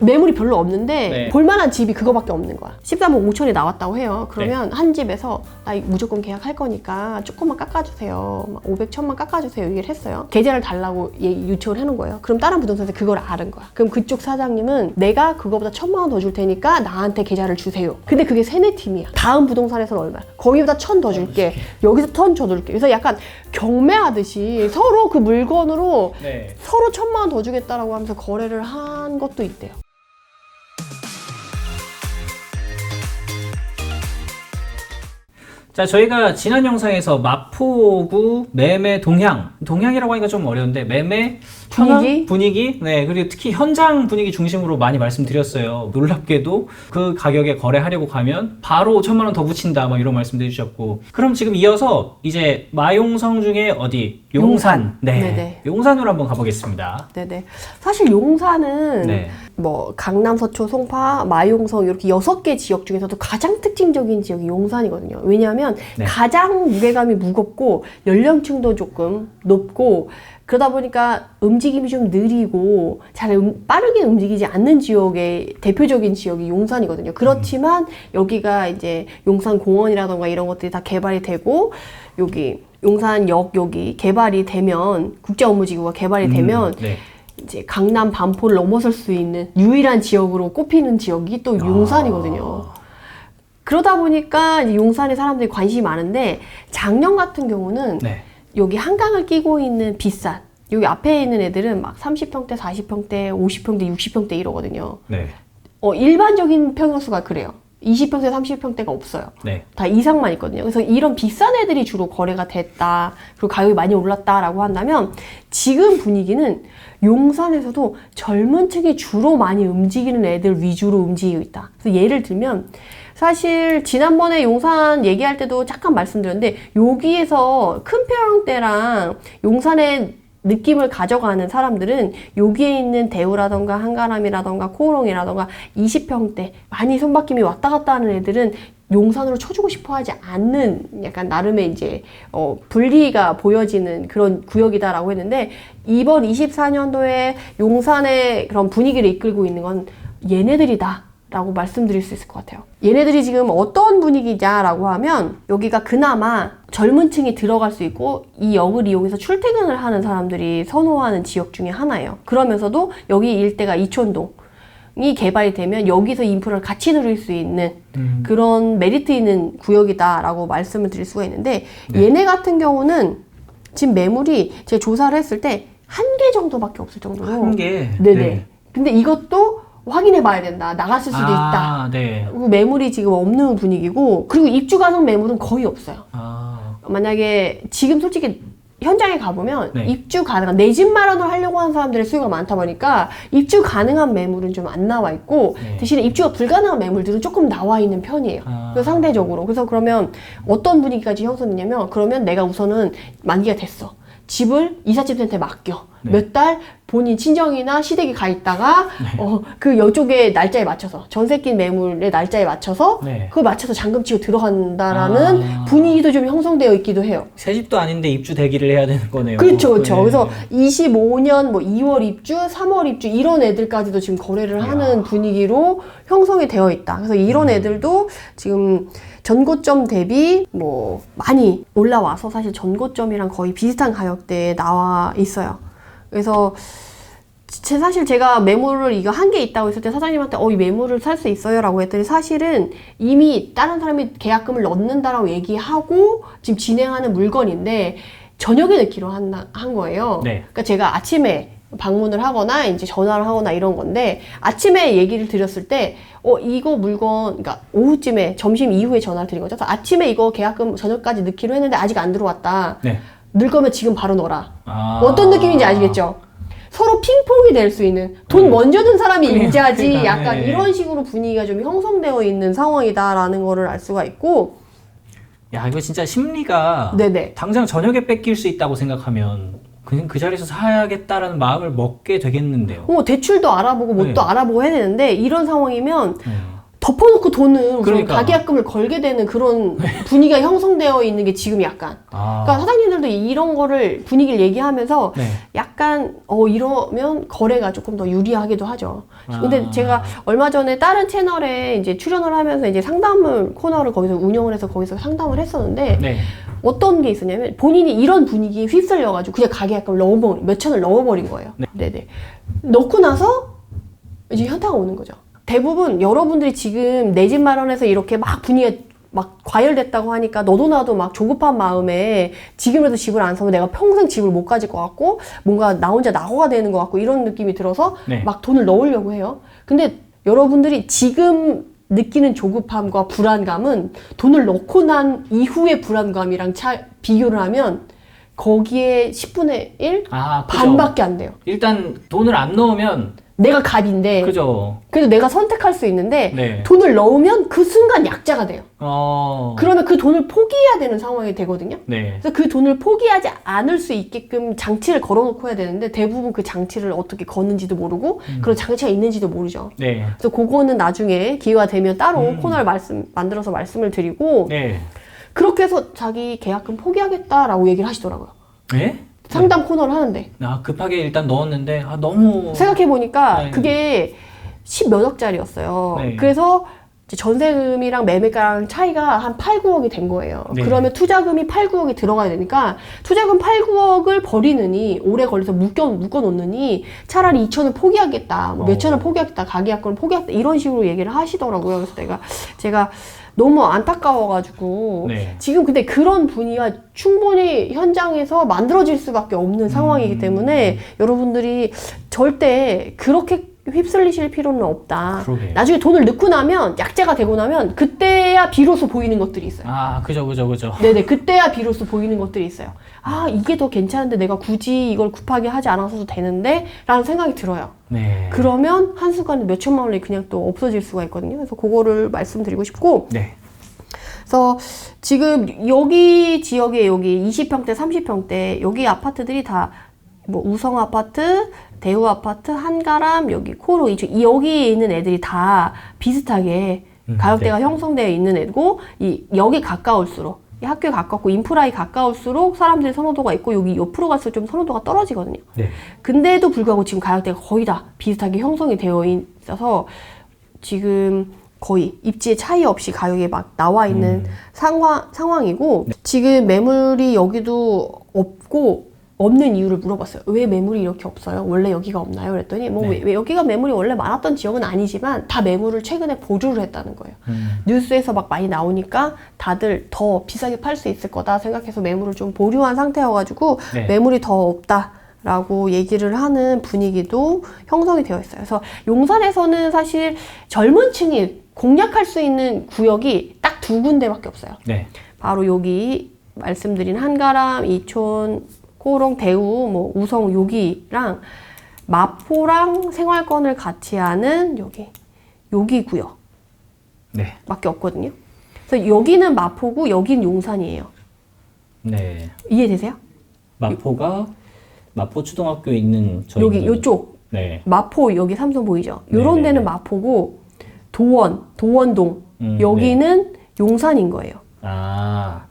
매물이 별로 없는데 네. 볼만한 집이 그거밖에 없는 거야. 13억 5천이 나왔다고 해요. 그러면 한 집에서 나 무조건 계약할 거니까 조금만 깎아주세요. 500, 1000만 깎아주세요. 얘기를 했어요. 계좌를 달라고 요청을 해놓은 거예요. 그럼 다른 부동산에서 그걸 아는 거야. 그럼 그쪽 사장님은 내가 그거보다 1000만 원 더 줄 테니까 나한테 계좌를 주세요. 근데 그게 세네 팀이야. 다음 부동산에서는 얼마야? 거기보다 1000 더 줄게. 여기서 1000 더 줄게. 그래서 약간 경매하듯이 서로 그 물건으로 네. 서로 1000만 원 더 주겠다라고 하면서 거래를 한 것도 있대요. 자, 저희가 지난 영상에서 마포구 매매 동향이라고 하니까 좀 어려운데 매매 분위기, 네, 그리고 특히 현장 분위기 중심으로 많이 말씀드렸어요. 놀랍게도 그 가격에 거래하려고 가면 바로 1000만 원 더 붙인다, 막 이런 말씀도 해주셨고. 그럼 지금 이어서 이제 마용성 중에 어디? 용산. 네, 네네. 용산으로 한번 가보겠습니다. 네네. 사실 용산은 네. 뭐 강남, 서초, 송파, 마용성 이렇게 6개 지역 중에서도 가장 특징적인 지역이 용산이거든요. 왜냐하면 네. 가장 무게감이 무겁고 연령층도 조금 높고 그러다 보니까 움직임이 좀 느리고 잘 빠르게 움직이지 않는 지역의 대표적인 지역이 용산이거든요. 그렇지만 여기가 이제 용산공원이라던가 이런 것들이 다 개발이 되고 여기 용산역 여기 개발이 되면 국제업무지구가 개발이 되면 네. 이제 강남 반포를 넘어설 수 있는 유일한 지역으로 꼽히는 지역이 또 용산이거든요. 그러다 보니까 이제 용산에 사람들이 관심이 많은데 작년 같은 경우는 네. 여기 한강을 끼고 있는 비싼 여기 앞에 있는 애들은 막 30평대, 40평대, 50평대, 60평대 이러거든요. 네. 일반적인 평형수가 그래요. 20평대, 30평대가 없어요. 네. 다 이상만 있거든요. 그래서 이런 비싼 애들이 주로 거래가 됐다. 그리고 가격이 많이 올랐다라고 한다면 지금 분위기는 용산에서도 젊은 층이 주로 많이 움직이는 애들 위주로 움직이고 있다. 그래서 예를 들면 사실 지난번에 용산 얘기할 때도 잠깐 말씀드렸는데 여기에서 큰 평형대랑 용산의 느낌을 가져가는 사람들은 여기에 있는 대우라던가 한가람이라던가 코오롱이라던가 20평대 많이 손바뀜이 왔다 갔다 하는 애들은 용산으로 쳐주고 싶어 하지 않는 약간 나름의 이제 분리가 보여지는 그런 구역이다라고 했는데 이번 24년도에 용산의 그런 분위기를 이끌고 있는 건 얘네들이다 라고 말씀드릴 수 있을 것 같아요. 얘네들이 지금 어떤 분위기냐라고 하면 여기가 그나마 젊은 층이 들어갈 수 있고 이 역을 이용해서 출퇴근을 하는 사람들이 선호하는 지역 중에 하나예요. 그러면서도 여기 일대가 이촌동이 개발이 되면 여기서 인프라를 같이 누릴 수 있는 그런 메리트 있는 구역이다라고 말씀을 드릴 수가 있는데 네. 얘네 같은 경우는 지금 매물이 제가 조사를 했을 때 1개 정도밖에 없을 정도로 1개? 네네. 네. 근데 이것도 확인해 봐야 된다. 나갔을 수도 있다. 네. 그리고 매물이 지금 없는 분위기고 그리고 입주 가능 매물은 거의 없어요. 만약에 지금 솔직히 현장에 가보면 네. 입주 가능한 내 집 마련을 하려고 하는 사람들의 수요가 많다 보니까 입주 가능한 매물은 좀 안 나와 있고 네. 대신에 입주가 불가능한 매물들은 조금 나와 있는 편이에요. 그래서 상대적으로. 그래서 그러면 어떤 분위기까지 형성되냐면 그러면 내가 우선은 만기가 됐어. 집을 이삿짐 센터에 맡겨. 네. 몇 달 본인 친정이나 시댁에 가 있다가 그 이쪽에 날짜에 맞춰서 전세 낀 매물의 날짜에 맞춰서 네. 그걸 맞춰서 잔금 치고 들어간다라는 분위기도 좀 형성되어 있기도 해요. 새 집도 아닌데 입주 대기를 해야 되는 거네요. 그렇죠, 그렇죠. 네. 그래서 25년 뭐 2월 입주, 3월 입주 이런 애들까지도 지금 거래를 하는 분위기로 형성이 되어 있다. 그래서 이런 애들도 지금 전고점 대비 뭐 많이 올라와서 사실 전고점이랑 거의 비슷한 가격대에 나와 있어요. 그래서 사실 제가 매물을 이거 1개 있다고 했을 때 사장님한테 이 매물을 살 수 있어요 라고 했더니 사실은 이미 다른 사람이 계약금을 넣는다라고 얘기하고 지금 진행하는 물건인데 저녁에 넣기로 한 거예요. 네. 그러니까 제가 아침에 방문을 하거나 이제 전화를 하거나 이런 건데 아침에 얘기를 드렸을 때 이거 물건 그러니까 오후쯤에 점심 이후에 전화를 드린 거죠. 그래서 아침에 이거 계약금 저녁까지 넣기로 했는데 아직 안 들어왔다. 네. 넣을 거면 지금 바로 넣어라. 어떤 느낌인지 아시겠죠? 서로 핑퐁이 될 수 있는 돈 먼저 든 사람이 인자지 약간 네. 이런 식으로 분위기가 좀 형성되어 있는 상황이다라는 거를 알 수가 있고 야, 이거 진짜 심리가 네네. 당장 저녁에 뺏길 수 있다고 생각하면 그냥 그 자리에서 사야겠다라는 마음을 먹게 되겠는데요. 대출도 알아보고 뭣도 네. 알아보고 해야 되는데 이런 상황이면 더 덮어놓고 돈을 그러니까. 가계약금을 걸게 되는 그런 분위기가 형성되어 있는 게 지금 약간. 그러니까 사장님들도 이런 거를 분위기를 얘기하면서 네. 약간 이러면 거래가 조금 더 유리하기도 하죠. 근데 제가 얼마 전에 다른 채널에 이제 출연을 하면서 이제 상담을 코너를 거기서 운영을 해서 거기서 상담을 했었는데 네. 어떤 게 있었냐면 본인이 이런 분위기에 휩쓸려가지고 그냥 가계약금을 몇천을 넣어버린 거예요. 네네. 넣고 나서 이제 현타가 오는 거죠. 대부분 여러분들이 지금 내 집 마련해서 이렇게 막 분위기가 막 과열됐다고 하니까 너도 나도 막 조급한 마음에 지금이라도 집을 안 사면 내가 평생 집을 못 가질 것 같고 뭔가 나 혼자 낙오가 되는 것 같고 이런 느낌이 들어서 네. 막 돈을 넣으려고 해요. 근데 여러분들이 지금 느끼는 조급함과 불안감은 돈을 넣고 난 이후의 불안감이랑 비교를 하면 거기에 10분의 1? 그죠. 반밖에 안 돼요. 일단 돈을 안 넣으면 내가 갑인데 그죠. 그래도 내가 선택할 수 있는데 네. 돈을 넣으면 그 순간 약자가 돼요. 그러면 그 돈을 포기해야 되는 상황이 되거든요. 네. 그래서 그 돈을 포기하지 않을 수 있게끔 장치를 걸어놓고 해야 되는데 대부분 그 장치를 어떻게 거는지도 모르고 그런 장치가 있는지도 모르죠. 네. 그래서 그거는 나중에 기회가 되면 따로 코너를 만들어서 말씀을 드리고 네. 그렇게 해서 자기 계약금 포기하겠다라고 얘기를 하시더라고요. 네? 상담 코너를 하는데 급하게 일단 넣었는데 너무 생각해보니까 네. 그게 10몇 억짜리였어요. 네. 그래서 이제 전세금이랑 매매가랑 차이가 한 8, 9억이 된 거예요. 네. 그러면 투자금이 8, 9억이 들어가야 되니까 투자금 8, 9억을 버리느니 오래 걸려서 묶어놓느니 차라리 2천을 포기하겠다, 뭐 몇천을 포기하겠다, 가계약금을 포기하겠다 이런 식으로 얘기를 하시더라고요. 그래서 제가 너무 안타까워가지고 네. 지금 근데 그런 분위기가 충분히 현장에서 만들어질 수밖에 없는 상황이기 때문에 여러분들이 절대 그렇게 휩쓸리실 필요는 없다. 그러게요. 나중에 돈을 넣고 나면 약자가 되고 나면 그때야 비로소 보이는 것들이 있어요. 그죠. 네네, 그때야 비로소 보이는 것들이 있어요. 이게 더 괜찮은데 내가 굳이 이걸 급하게 하지 않아서도 되는데 라는 생각이 들어요. 네. 그러면 한순간에 몇 천만 원이 그냥 또 없어질 수가 있거든요. 그래서 그거를 말씀드리고 싶고 네. 그래서 지금 여기 지역에 여기 20평대, 30평대 여기 아파트들이 다 뭐 우성 아파트, 대우 아파트, 한가람, 여기 코로 여기에 있는 애들이 다 비슷하게 가격대가 네. 형성되어 있는 애고 여기 가까울수록 이 학교에 가깝고 인프라에 가까울수록 사람들의 선호도가 있고 여기 옆으로 갈수록 좀 선호도가 떨어지거든요. 네. 근데도 불구하고 지금 가격대가 거의 다 비슷하게 형성이 되어 있어서 지금 거의 입지에 차이 없이 가격이 막 나와 있는 상황이고 지금 매물이 여기도 없는 이유를 물어봤어요. 왜 매물이 이렇게 없어요? 원래 여기가 없나요? 그랬더니 왜 여기가 매물이 원래 많았던 지역은 아니지만 다 매물을 최근에 보류를 했다는 거예요. 뉴스에서 막 많이 나오니까 다들 더 비싸게 팔 수 있을 거다 생각해서 매물을 좀 보류한 상태여가지고 네. 매물이 더 없다. 라고 얘기를 하는 분위기도 형성이 되어 있어요. 그래서 용산에서는 사실 젊은 층이 공략할 수 있는 구역이 딱 2군데밖에 없어요. 네. 바로 여기 말씀드린 한가람, 이촌, 코롱, 대우, 뭐 우성 여기랑 마포랑 생활권을 같이 하는 여기 구역 네. 밖에 없거든요. 그래서 여기는 마포고 여기는 용산이에요. 네. 이해되세요? 마포가 마포 초등학교에 있는 여기 요쪽 네. 마포 여기 삼성 보이죠? 요런 네네네. 데는 마포고 도원동 여기는 용산인 거예요.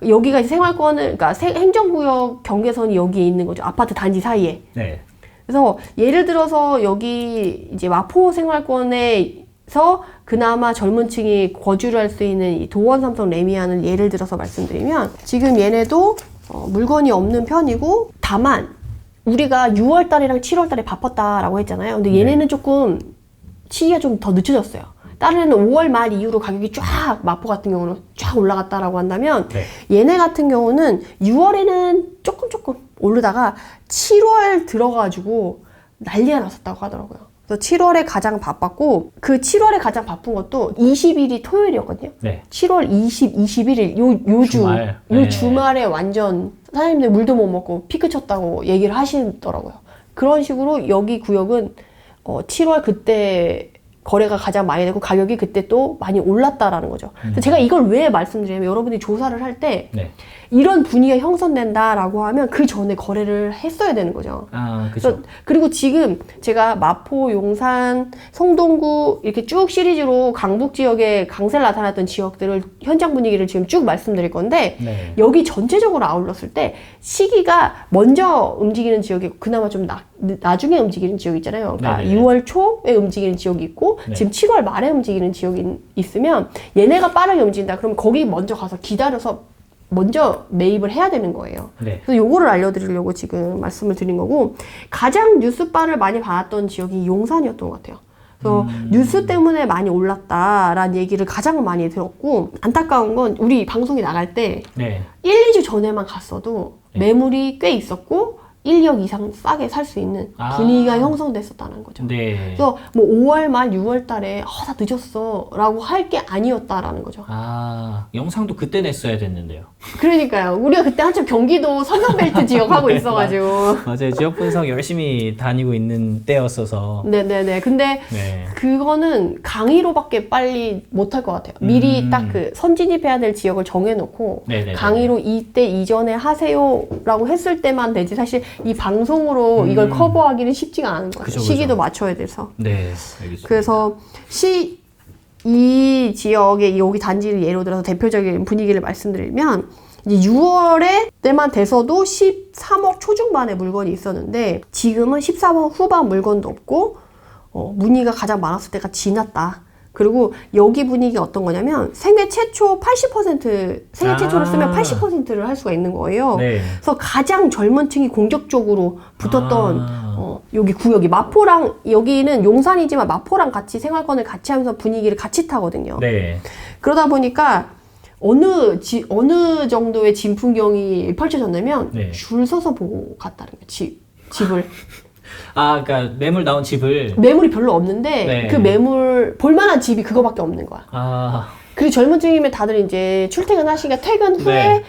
여기가 이제 생활권을 그러니까 행정구역 경계선이 여기에 있는 거죠. 아파트 단지 사이에. 네. 그래서 예를 들어서 여기 이제 마포 생활권에서 그나마 젊은 층이 거주를 할 수 있는 이 도원 삼성 레미안을 예를 들어서 말씀드리면 지금 얘네도 물건이 없는 편이고 다만 우리가 6월 달이랑 7월 달에 바빴다라고 했잖아요. 근데 얘네는 조금 시기가 좀 더 늦춰졌어요. 다른 애는 5월 말 이후로 가격이 쫙 마포 같은 경우는 쫙 올라갔다라고 한다면 얘네 같은 경우는 6월에는 조금 오르다가 7월 들어가지고 난리가 났었다고 하더라고요. 그래서 7월에 가장 바빴고 그 7월에 가장 바쁜 것도 20일이 토요일이었거든요. 네. 7월 20, 21일 요 주말에 완전 사장님들 물도 못 먹고 피크 쳤다고 얘기를 하시더라고요. 그런 식으로 여기 구역은 7월 그때 거래가 가장 많이 되고 가격이 그때 또 많이 올랐다라는 거죠. 그래서 제가 이걸 왜 말씀드리냐면 여러분들이 조사를 할 때 네. 이런 분위기가 형성된다라고 하면 그 전에 거래를 했어야 되는 거죠. 아, 그죠. 그리고 지금 제가 마포, 용산, 성동구 이렇게 쭉 시리즈로 강북 지역에 강세를 나타났던 지역들을 현장 분위기를 지금 쭉 말씀드릴 건데 네. 여기 전체적으로 아울렀을 때 시기가 먼저 움직이는 지역이 그나마 좀 나중에 움직이는 지역 있잖아요. 그러니까 네네네. 6월 초에 움직이는 지역이 있고 네. 지금 7월 말에 움직이는 지역이 있으면 얘네가 빠르게 움직인다. 그러면 거기 먼저 가서 기다려서 먼저 매입을 해야 되는 거예요. 네. 그래서 요거를 알려드리려고 지금 말씀을 드린 거고 가장 뉴스바를 많이 받았던 지역이 용산이었던 것 같아요. 그래서 뉴스 때문에 많이 올랐다라는 얘기를 가장 많이 들었고 안타까운 건 우리 방송이 나갈 때 네. 1, 2주 전에만 갔어도 매물이 꽤 있었고 1, 2억 이상 싸게 살 수 있는 분위기가 형성됐었다는 거죠. 네. 그래서 뭐 5월 말 6월 달에 다 늦었어 라고 할 게 아니었다라는 거죠. 아, 영상도 그때 냈어야 됐는데요. 그러니까요. 우리가 그때 한참 경기도 선전벨트 지역 하고 있어가지고. 맞아요. 지역 분석 열심히 다니고 있는 때였어서. 네네네. 근데 네. 그거는 강의로밖에 빨리 못할 것 같아요. 미리 딱 그 선진입해야 될 지역을 정해놓고 네네네. 강의로 이때 이전에 하세요라고 했을 때만 되지. 사실 이 방송으로 이걸 커버하기는 쉽지가 않은 것 같아요. 그죠, 시기도 그죠. 맞춰야 돼서. 네. 알겠습니다. 그래서 이 지역의 여기 단지를 예로 들어서 대표적인 분위기를 말씀드리면 이제 6월에 때만 돼서도 13억 초중반의 물건이 있었는데 지금은 14억 후반 물건도 없고 문의가 가장 많았을 때가 지났다. 그리고 여기 분위기가 어떤 거냐면 생애 최초 80% 생애 최초를 쓰면 80%를 할 수가 있는 거예요. 네. 그래서 가장 젊은 층이 공격적으로 붙었던 여기 구역이 마포랑 여기는 용산이지만 마포랑 같이 생활권을 같이 하면서 분위기를 같이 타거든요. 네. 그러다 보니까 어느 정도의 진풍경이 펼쳐졌냐면 네. 줄 서서 보고 갔다는 거예요. 집을. 아, 그러니까 매물 나온 집을. 매물이 별로 없는데 네. 그 매물 볼만한 집이 그거밖에 없는 거야. 아, 그리고 젊은 층이면 다들 이제 출퇴근하시니까 퇴근 후에 네.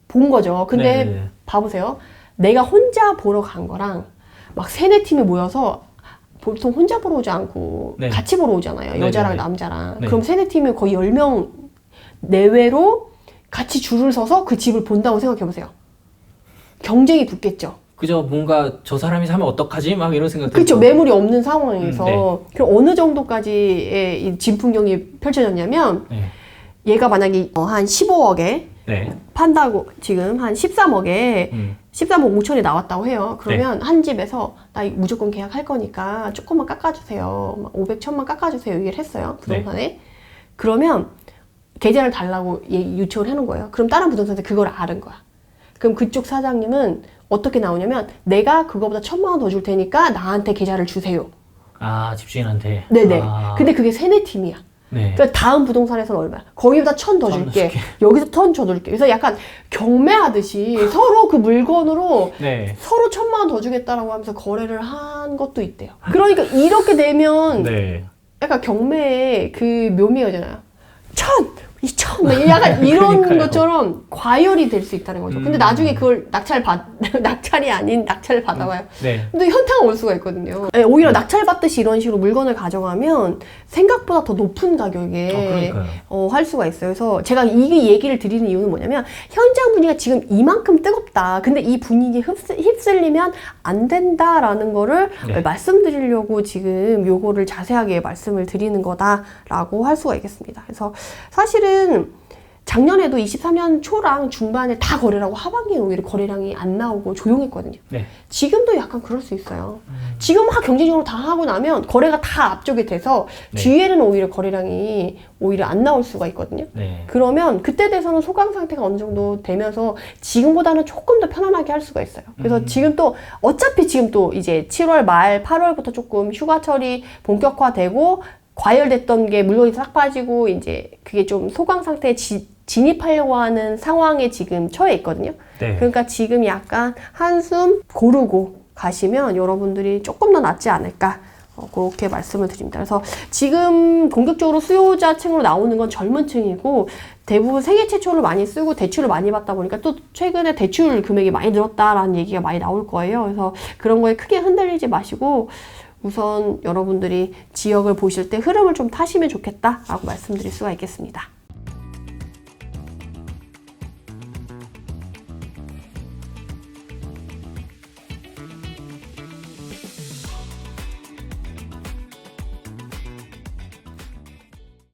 본 거죠. 근데 네. 봐보세요. 내가 혼자 보러 간 거랑 막 세네 팀이 모여서 보통 혼자 보러 오지 않고 네. 같이 보러 오잖아요. 네, 여자랑 네, 네. 남자랑. 네. 그럼 세네 팀이 거의 10명 내외로 같이 줄을 서서 그 집을 본다고 생각해보세요. 경쟁이 붙겠죠. 그죠. 뭔가 저 사람이 사면 어떡하지? 막 이런 생각. 그렇죠. 매물이 없는 상황에서. 네. 그럼 어느 정도까지의 이 진풍경이 펼쳐졌냐면 네. 얘가 만약에 한 15억에 네. 판다고 지금 한 13억에 13억 5천이 나왔다고 해요. 그러면 한 집에서 나 이거 무조건 계약할 거니까 조금만 깎아주세요. 막 500, 1000만 깎아주세요. 얘기를 했어요. 부동산에. 그러면 계좌를 달라고 요청을 해놓은 거예요. 그럼 다른 부동산에 그걸 아는 거야. 그럼 그쪽 사장님은 어떻게 나오냐면 내가 그거보다 1000만 원 더 줄 테니까 나한테 계좌를 주세요. 아, 집주인한테. 네네. 아. 근데 그게 세네 팀이야. 네. 그러니까 다음 부동산에서는 얼마야? 거기보다 1000 더 1000 줄게. 줄게. 여기서 1000 더 줄게. 그래서 약간 경매하듯이 서로 그 물건으로 네. 서로 1000만 원 더 주겠다라고 하면서 거래를 한 것도 있대요. 그러니까 이렇게 되면 네. 약간 경매의 그 묘미잖아요. 1000! 2000! 약간 이런 그러니까요. 것처럼 과열이 될 수 있다는 거죠. 근데 나중에 그걸 낙찰이 아닌 낙찰을 받아와요. 네. 근데 현타가 올 수가 있거든요. 네, 오히려 낙찰받듯이 이런 식으로 물건을 가져가면 생각보다 더 높은 가격에 그러니까요. 할 수가 있어요. 그래서 제가 이 얘기를 드리는 이유는 뭐냐면 현장 분위기가 지금 이만큼 뜨겁다. 근데 이 분위기에 휩쓸리면 안 된다라는 거를 네. 말씀드리려고 지금 요거를 자세하게 말씀을 드리는 거다라고 할 수가 있겠습니다. 그래서 사실은 작년에도 23년 초랑 중반에 다 거래라고 하반기에 오히려 거래량이 안 나오고 조용했거든요. 네. 지금도 약간 그럴 수 있어요. 지금 막 경제적으로 다 하고 나면 거래가 다 앞쪽에 돼서 네. 뒤에는 오히려 거래량이 오히려 안 나올 수가 있거든요. 네. 그러면 그때 돼서는 소강 상태가 어느 정도 되면서 지금보다는 조금 더 편안하게 할 수가 있어요. 그래서 지금 또 어차피 지금 또 이제 7월 말 8월부터 조금 휴가철이 본격화되고 과열됐던 게 물건이 싹 빠지고 이제 그게 좀 소강 상태에 진입하려고 하는 상황에 지금 처해 있거든요. 네. 그러니까 지금 약간 한숨 고르고 가시면 여러분들이 조금 더 낫지 않을까 그렇게 말씀을 드립니다. 그래서 지금 공격적으로 수요자층으로 나오는 건 젊은 층이고 대부분 생애 최초를 많이 쓰고 대출을 많이 받다 보니까 또 최근에 대출 금액이 많이 늘었다라는 얘기가 많이 나올 거예요. 그래서 그런 거에 크게 흔들리지 마시고 우선 여러분들이 지역을 보실 때 흐름을 좀 타시면 좋겠다라고 말씀드릴 수가 있겠습니다.